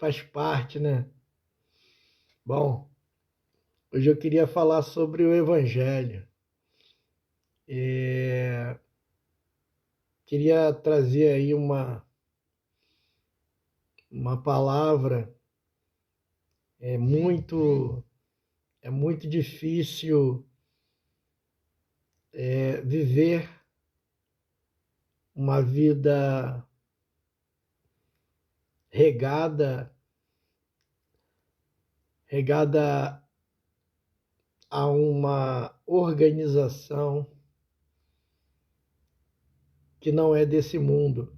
faz parte, né? Bom, hoje eu queria falar sobre o Evangelho. É, Queria trazer aí uma palavra. É muito, é muito difícil viver uma vida regada a uma organização que não é desse mundo.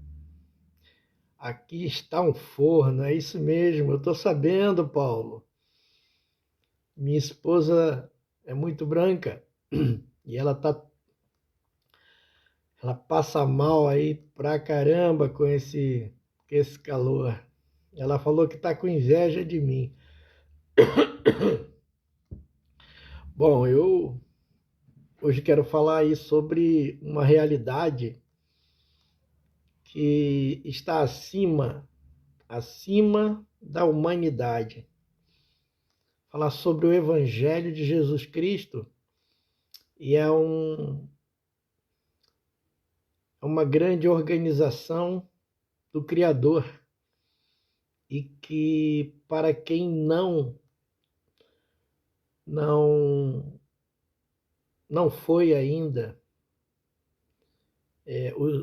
Aqui está um forno, é isso mesmo, eu estou sabendo, Paulo. Minha esposa é muito branca e ela passa mal aí pra caramba com esse calor. Ela falou que está com inveja de mim. Bom, eu hoje quero falar aí sobre uma realidade que está acima da humanidade. Falar sobre o Evangelho de Jesus Cristo e é uma grande organização do Criador e que para quem não não foi ainda,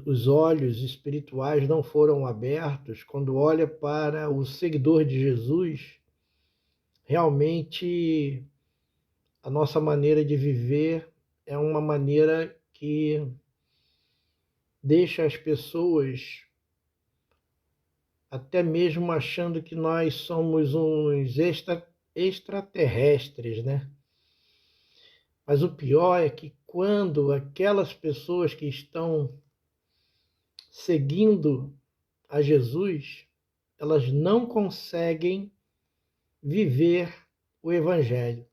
os olhos espirituais não foram abertos, quando olha para o seguidor de Jesus, realmente a nossa maneira de viver é uma maneira que deixa as pessoas até mesmo achando que nós somos uns extraterrestres, né? Mas o pior é que quando aquelas pessoas que estão seguindo a Jesus, elas não conseguem viver o Evangelho.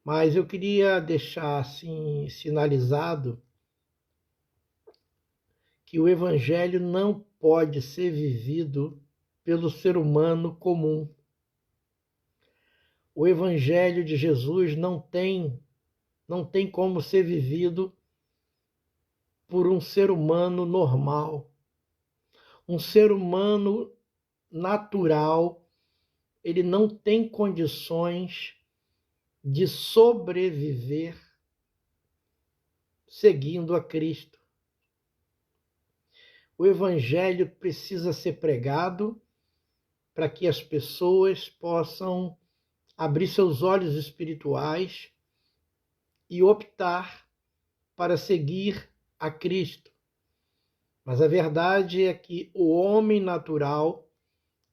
Mas eu queria deixar assim sinalizado que o Evangelho não pode ser vivido pelo ser humano comum. O Evangelho de Jesus não tem como ser vivido por um ser humano normal. Um ser humano natural, ele não tem condições de sobreviver seguindo a Cristo. O Evangelho precisa ser pregado para que as pessoas possam abrir seus olhos espirituais e optar para seguir a Cristo. Mas a verdade é que o homem natural,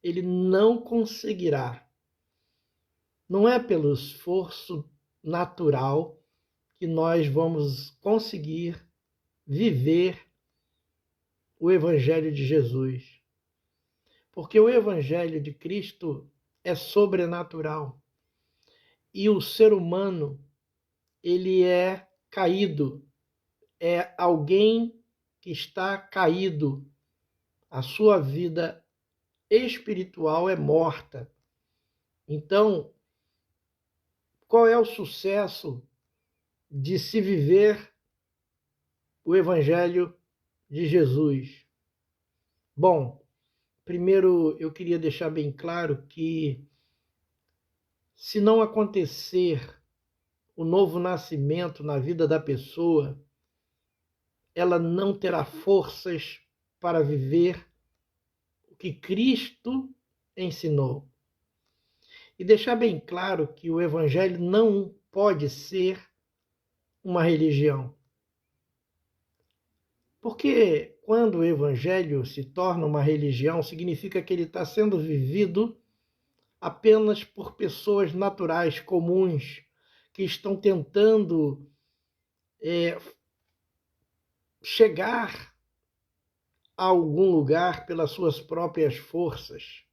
ele não conseguirá. Não é pelo esforço natural que nós vamos conseguir viver o Evangelho de Jesus. Porque o Evangelho de Cristo é sobrenatural. E o ser humano, ele é caído. É alguém que está caído. A sua vida espiritual é morta. Então, qual é o sucesso de se viver o Evangelho de Jesus? Bom, primeiro eu queria deixar bem claro que se não acontecer o novo nascimento na vida da pessoa, ela não terá forças para viver o que Cristo ensinou. E deixar bem claro que o Evangelho não pode ser uma religião. Porque quando o Evangelho se torna uma religião, significa que ele está sendo vivido apenas por pessoas naturais, comuns, que estão tentando chegar a algum lugar pelas suas próprias forças.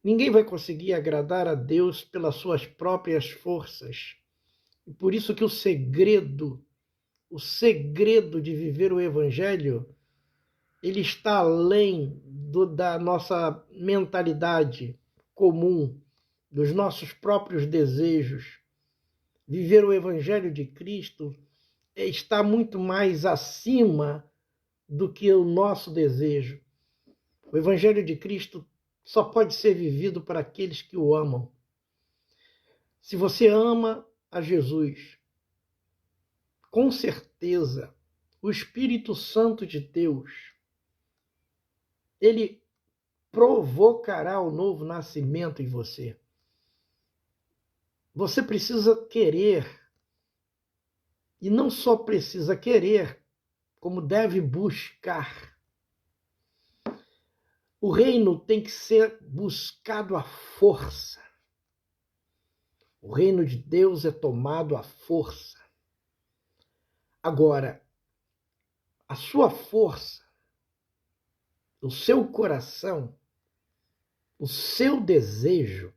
Ninguém vai conseguir agradar a Deus pelas suas próprias forças. E por isso que o segredo de viver o Evangelho ele está além da nossa mentalidade comum, dos nossos próprios desejos. Viver o Evangelho de Cristo está muito mais acima do que o nosso desejo. O Evangelho de Cristo só pode ser vivido para aqueles que o amam. Se você ama a Jesus, com certeza, o Espírito Santo de Deus, ele provocará o novo nascimento em você. Você precisa querer, e não só precisa querer, como deve buscar. O reino tem que ser buscado à força. O reino de Deus é tomado à força. Agora, a sua força, o seu coração, o seu desejo,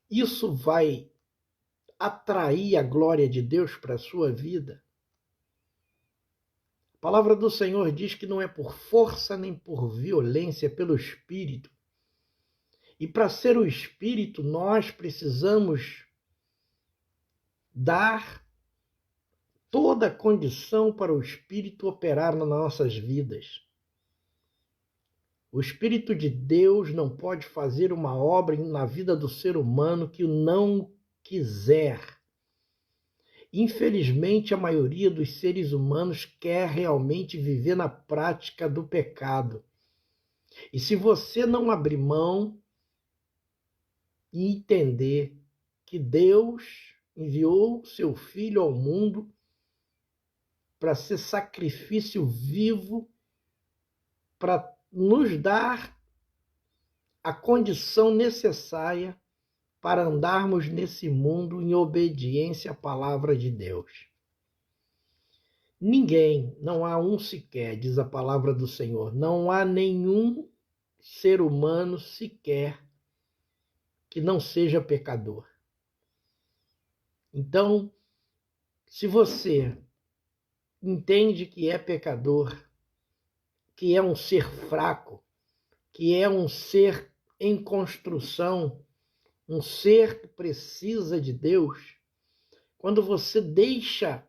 isso vai atrair a glória de Deus para a sua vida. A palavra do Senhor diz que não é por força nem por violência, é pelo Espírito. E para ser o Espírito, nós precisamos dar toda a condição para o Espírito operar nas nossas vidas. O Espírito de Deus não pode fazer uma obra na vida do ser humano que não quiser. Infelizmente, a maioria dos seres humanos quer realmente viver na prática do pecado. E se você não abrir mão e entender que Deus enviou seu Filho ao mundo para ser sacrifício vivo, para nos dar a condição necessária para andarmos nesse mundo em obediência à palavra de Deus. Ninguém, não há um sequer, diz a palavra do Senhor, não há nenhum ser humano sequer que não seja pecador. Então, se você entende que é pecador, que é um ser fraco, que é um ser em construção, um ser que precisa de Deus, quando você deixa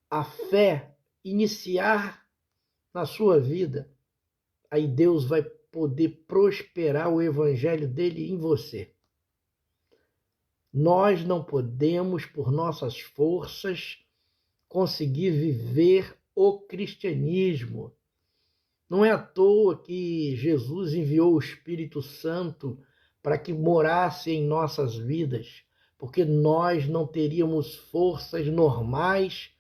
a fé iniciar na sua vida, aí Deus vai poder prosperar o evangelho dele em você. Nós não podemos, por nossas forças, conseguir viver o cristianismo. Não é à toa que Jesus enviou o Espírito Santo para que morasse em nossas vidas, porque nós não teríamos forças normais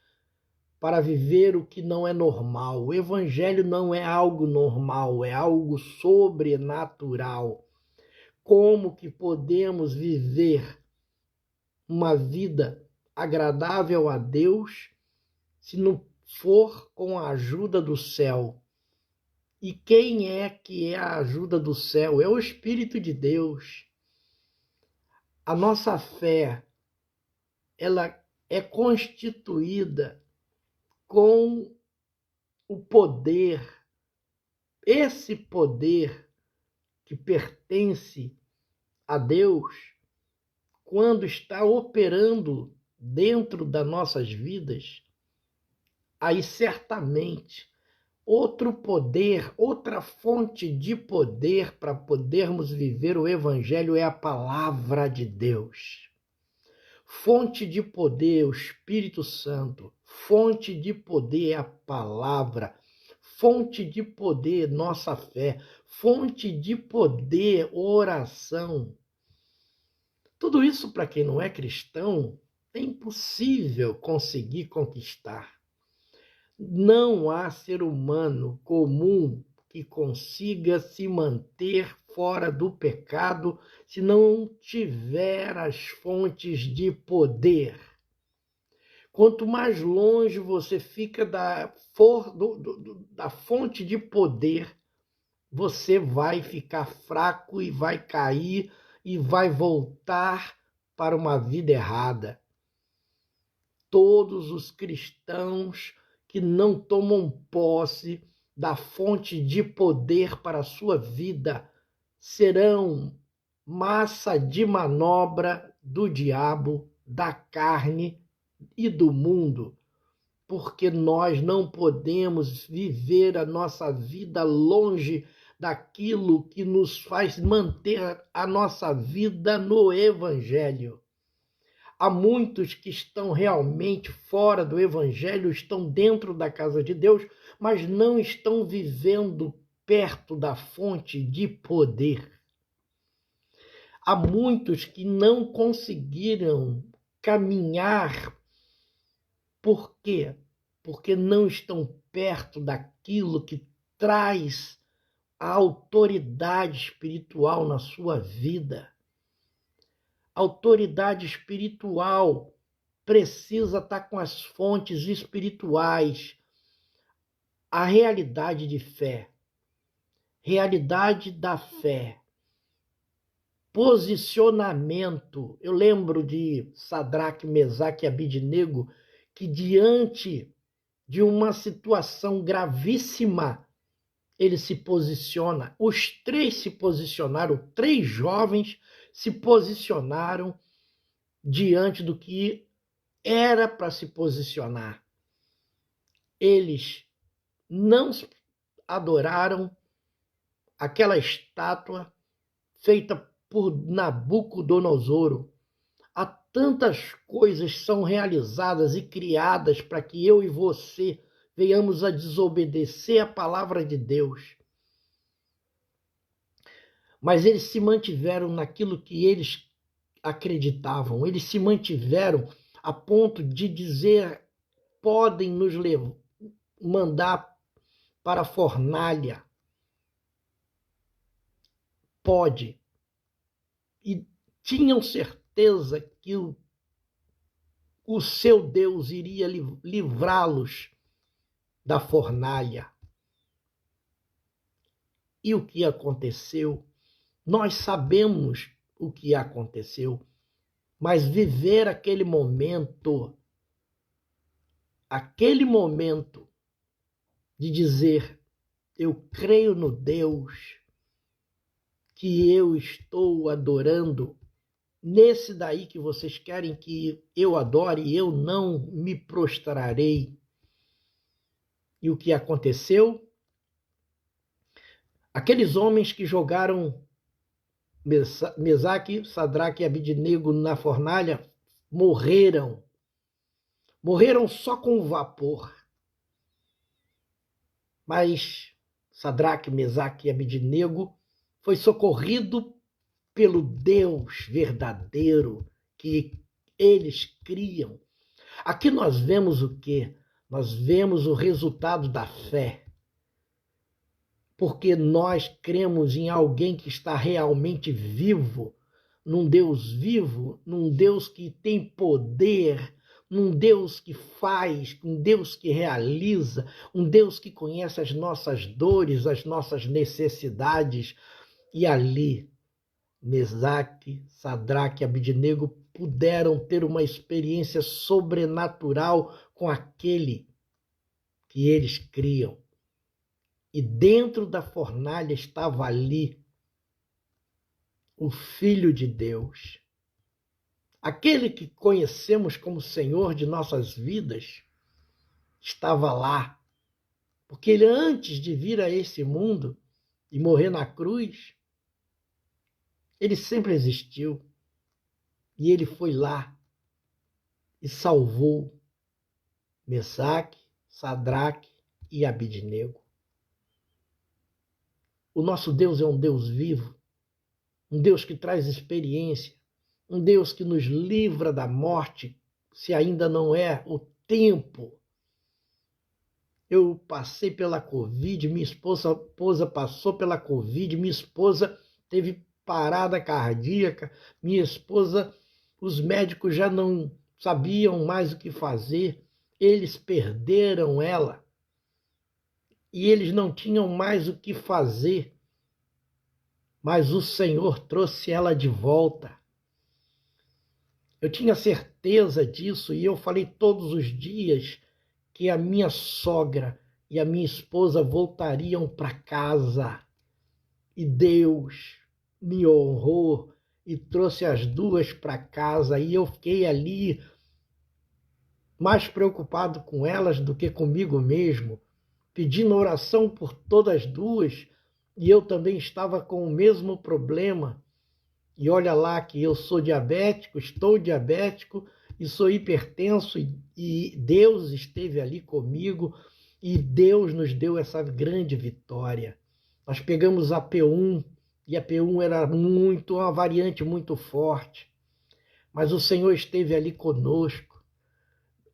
para viver o que não é normal. O Evangelho não é algo normal, é algo sobrenatural. Como que podemos viver uma vida agradável a Deus se não for com a ajuda do céu? E quem é que é a ajuda do céu? É o Espírito de Deus. A nossa fé, ela é constituída com o poder, esse poder que pertence a Deus, quando está operando dentro das nossas vidas, aí certamente outro poder, outra fonte de poder para podermos viver o Evangelho é a palavra de Deus. Fonte de poder, o Espírito Santo. Fonte de poder é a palavra. Fonte de poder, nossa fé. Fonte de poder, oração. Tudo isso, para quem não é cristão, é impossível conseguir conquistar. Não há ser humano comum que consiga se manter fora do pecado se não tiver as fontes de poder. Quanto mais longe você fica da fonte de poder, você vai ficar fraco e vai cair e vai voltar para uma vida errada. Todos os cristãos que não tomam posse da fonte de poder para a sua vida serão massa de manobra do diabo, da carne e do mundo, porque nós não podemos viver a nossa vida longe daquilo que nos faz manter a nossa vida no Evangelho. Há muitos que estão realmente fora do Evangelho, estão dentro da casa de Deus, mas não estão vivendo perto da fonte de poder. Há muitos que não conseguiram caminhar. Por quê? Porque não estão perto daquilo que traz a autoridade espiritual na sua vida. A autoridade espiritual precisa estar com as fontes espirituais. A realidade de fé, realidade da fé, posicionamento. Eu lembro de Sadraque, Mesaque e Abidnego, que diante de uma situação gravíssima, ele se posiciona. Os três se posicionaram, 3 jovens se posicionaram diante do que era para se posicionar. Eles não adoraram aquela estátua feita por Nabucodonosor. Há tantas coisas que são realizadas e criadas para que eu e você venhamos a desobedecer a palavra de Deus. Mas eles se mantiveram naquilo que eles acreditavam. Eles se mantiveram a ponto de dizer: podem nos mandar para a fornalha. Pode. E tinham certeza que o seu Deus iria livrá-los da fornalha. E o que aconteceu? Nós sabemos o que aconteceu, mas viver aquele momento de dizer: eu creio no Deus que eu estou adorando, nesse daí que vocês querem que eu adore, eu não me prostrarei. E o que aconteceu? Aqueles homens que jogaram Mesaque, Sadraque e Abidnego na fornalha morreram. Morreram só com vapor. Mas Sadraque, Mesaque e Abidnego foi socorrido pelo Deus verdadeiro que eles criam. Aqui nós vemos o quê? Nós vemos o resultado da fé. Porque nós cremos em alguém que está realmente vivo, num Deus vivo, num Deus que tem poder, num Deus que faz, um Deus que realiza, um Deus que conhece as nossas dores, as nossas necessidades. E ali, Mesaque, Sadraque e Abidnego puderam ter uma experiência sobrenatural com aquele que eles criam. E dentro da fornalha estava ali o Filho de Deus. Aquele que conhecemos como Senhor de nossas vidas estava lá. Porque ele, antes de vir a esse mundo e morrer na cruz, ele sempre existiu. E ele foi lá e salvou Mesaque, Sadraque e Abidnego. O nosso Deus é um Deus vivo, um Deus que traz experiência, um Deus que nos livra da morte, se ainda não é o tempo. Eu passei pela Covid, minha esposa passou pela Covid, minha esposa teve parada cardíaca, minha esposa, os médicos já não sabiam mais o que fazer, eles perderam ela. E eles não tinham mais o que fazer, mas o Senhor trouxe ela de volta. Eu tinha certeza disso e eu falei todos os dias que a minha sogra e a minha esposa voltariam para casa. E Deus me honrou e trouxe as duas para casa, e eu fiquei ali mais preocupado com elas do que comigo mesmo, pedindo oração por todas as duas, e eu também estava com o mesmo problema. E olha lá que eu sou diabético, estou diabético e sou hipertenso, e Deus esteve ali comigo e Deus nos deu essa grande vitória. Nós pegamos a P1 e a P1 era uma variante muito forte, mas o Senhor esteve ali conosco.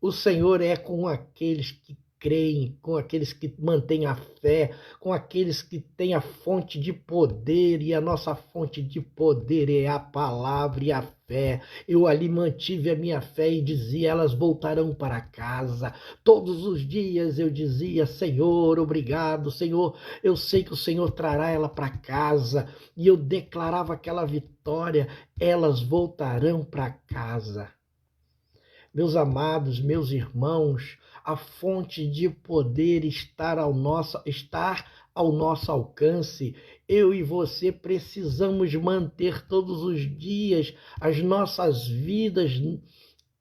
O Senhor é com aqueles que creem, com aqueles que mantêm a fé, com aqueles que têm a fonte de poder, e a nossa fonte de poder é a palavra e a fé. Eu ali mantive a minha fé e dizia, elas voltarão para casa. Todos os dias eu dizia, Senhor, obrigado, Senhor, eu sei que o Senhor trará ela para casa, e eu declarava aquela vitória, elas voltarão para casa. Meus amados, meus irmãos, a fonte de poder estar ao nosso alcance. Eu e você precisamos manter todos os dias as nossas vidas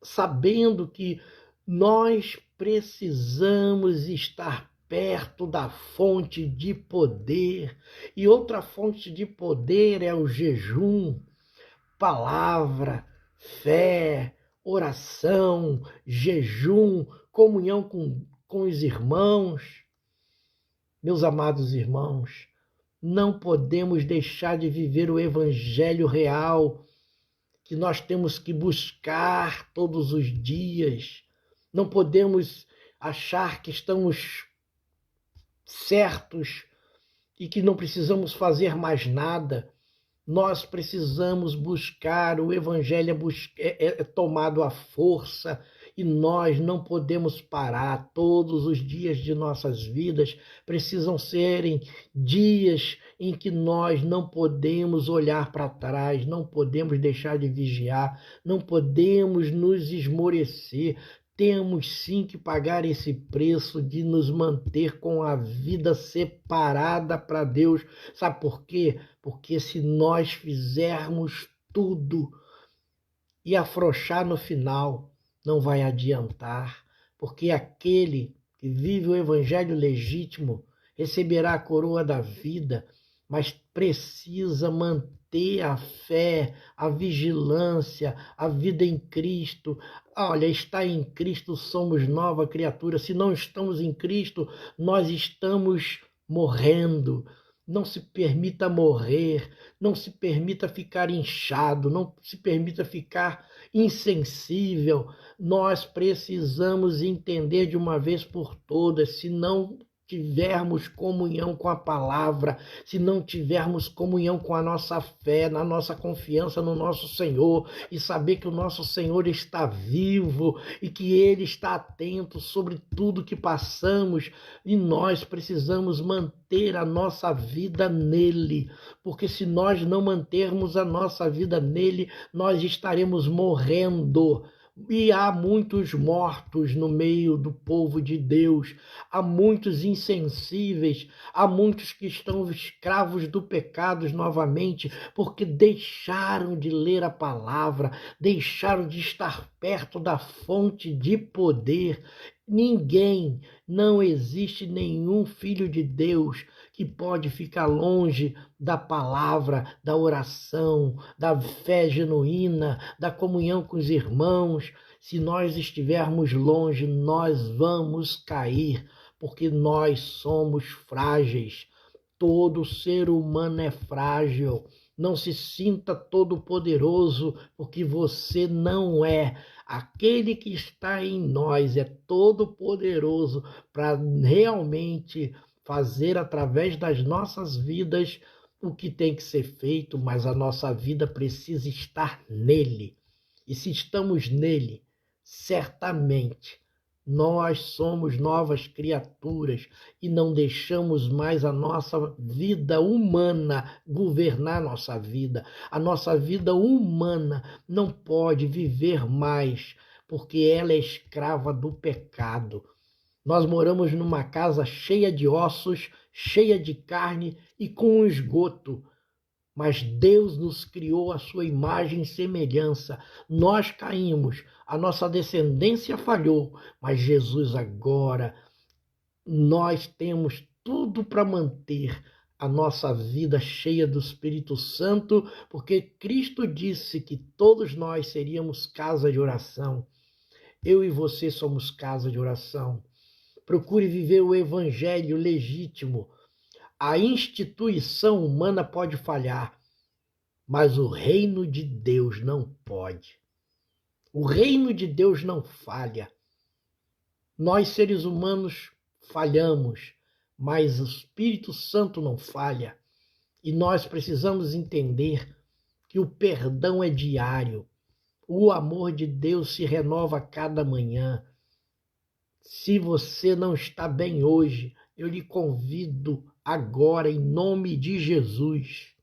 sabendo que nós precisamos estar perto da fonte de poder. E outra fonte de poder é o jejum, palavra, fé, oração, jejum, comunhão com os irmãos. Meus amados irmãos, não podemos deixar de viver o evangelho real que nós temos que buscar todos os dias. Não podemos achar que estamos certos e que não precisamos fazer mais nada. Nós precisamos buscar, o evangelho é tomado à força, e nós não podemos parar. Todos os dias de nossas vidas precisam serem dias em que nós não podemos olhar para trás, não podemos deixar de vigiar, não podemos nos esmorecer. Temos sim que pagar esse preço de nos manter com a vida separada para Deus. Sabe por quê? Porque se nós fizermos tudo e afrouxar no final, não vai adiantar. Porque aquele que vive o evangelho legítimo receberá a coroa da vida, mas precisa manter a fé, a vigilância, a vida em Cristo. Olha, está em Cristo, somos nova criatura. Se não estamos em Cristo, nós estamos morrendo. Não se permita morrer, não se permita ficar inchado, não se permita ficar insensível. Nós precisamos entender de uma vez por todas, se não tivermos comunhão com a palavra, se não tivermos comunhão com a nossa fé, na nossa confiança no nosso Senhor, e saber que o nosso Senhor está vivo e que Ele está atento sobre tudo que passamos, e nós precisamos manter a nossa vida nele, porque se nós não mantermos a nossa vida nele, nós estaremos morrendo. E há muitos mortos no meio do povo de Deus, há muitos insensíveis, há muitos que estão escravos do pecado novamente, porque deixaram de ler a palavra, deixaram de estar perto da fonte de poder. Ninguém, não existe nenhum filho de Deus que pode ficar longe da palavra, da oração, da fé genuína, da comunhão com os irmãos. Se nós estivermos longe, nós vamos cair, porque nós somos frágeis. Todo ser humano é frágil. Não se sinta todo-poderoso, porque você não é. Aquele que está em nós é todo-poderoso para realmente fazer através das nossas vidas o que tem que ser feito, mas a nossa vida precisa estar nele. E se estamos nele, certamente nós somos novas criaturas e não deixamos mais a nossa vida humana governar nossa vida. A nossa vida humana não pode viver mais, porque ela é escrava do pecado. Nós moramos numa casa cheia de ossos, cheia de carne e com um esgoto. Mas Deus nos criou à sua imagem e semelhança. Nós caímos, a nossa descendência falhou, mas Jesus agora, nós temos tudo para manter a nossa vida cheia do Espírito Santo, porque Cristo disse que todos nós seríamos casa de oração. Eu e você somos casa de oração. Procure viver o evangelho legítimo. A instituição humana pode falhar, mas o reino de Deus não pode. O reino de Deus não falha. Nós, seres humanos, falhamos, mas o Espírito Santo não falha. E nós precisamos entender que o perdão é diário. O amor de Deus se renova a cada manhã. Se você não está bem hoje, eu lhe convido agora, em nome de Jesus,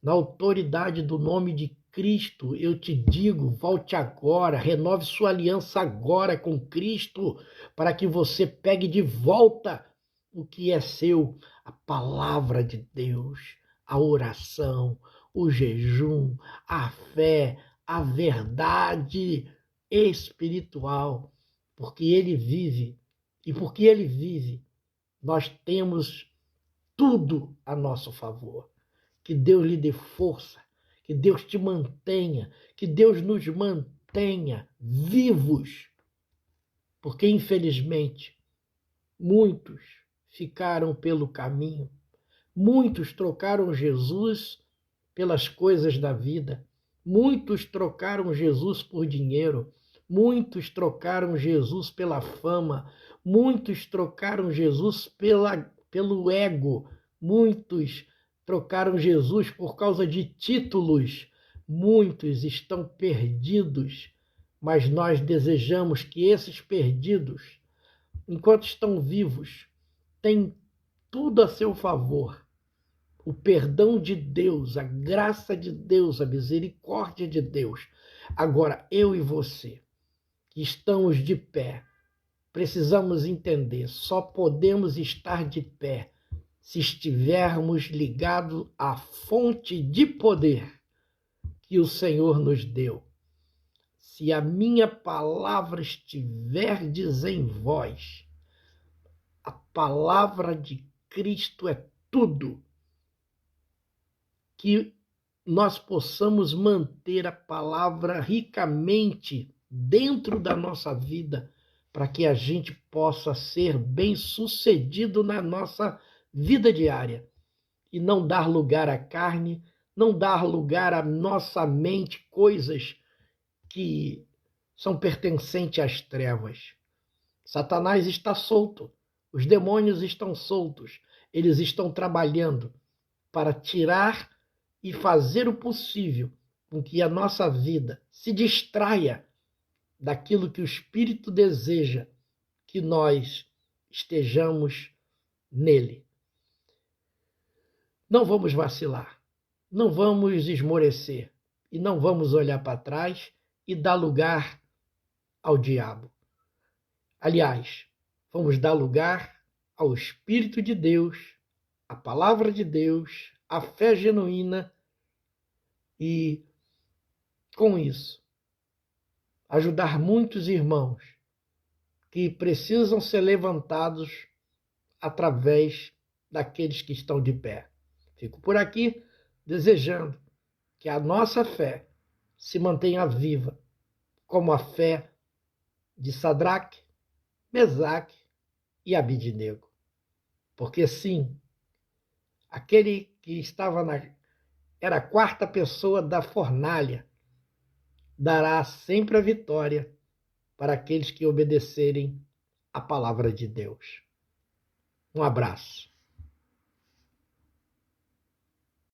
na autoridade do nome de Cristo, eu te digo, volte agora, renove sua aliança agora com Cristo, para que você pegue de volta o que é seu, a palavra de Deus, a oração, o jejum, a fé, a verdade espiritual, porque Ele vive, e porque Ele vive, nós temos tudo a nosso favor. Que Deus lhe dê força, que Deus te mantenha, que Deus nos mantenha vivos, porque infelizmente muitos ficaram pelo caminho, muitos trocaram Jesus pelas coisas da vida, muitos trocaram Jesus por dinheiro, muitos trocaram Jesus pela fama, muitos trocaram Jesus pelo ego, muitos trocaram Jesus por causa de títulos, muitos estão perdidos, mas nós desejamos que esses perdidos, enquanto estão vivos, tenham tudo a seu favor. O perdão de Deus, a graça de Deus, a misericórdia de Deus. Agora, eu e você, que estamos de pé, precisamos entender, só podemos estar de pé se estivermos ligados à fonte de poder que o Senhor nos deu. Se a minha palavra estiverdes em vós, a palavra de Cristo é tudo. Que nós possamos manter a palavra ricamente dentro da nossa vida, para que a gente possa ser bem-sucedido na nossa vida diária e não dar lugar à carne, não dar lugar à nossa mente coisas que são pertencentes às trevas. Satanás está solto, os demônios estão soltos, eles estão trabalhando para tirar e fazer o possível com que a nossa vida se distraia daquilo que o Espírito deseja que nós estejamos nele. Não vamos vacilar, não vamos esmorecer e não vamos olhar para trás e dar lugar ao diabo. Aliás, vamos dar lugar ao Espírito de Deus, à palavra de Deus, à fé genuína e, com isso, ajudar muitos irmãos que precisam ser levantados através daqueles que estão de pé. Fico por aqui desejando que a nossa fé se mantenha viva, como a fé de Sadraque, Mesaque e Abidnego. Porque sim, aquele que era a quarta pessoa da fornalha, dará sempre a vitória para aqueles que obedecerem à palavra de Deus. Um abraço.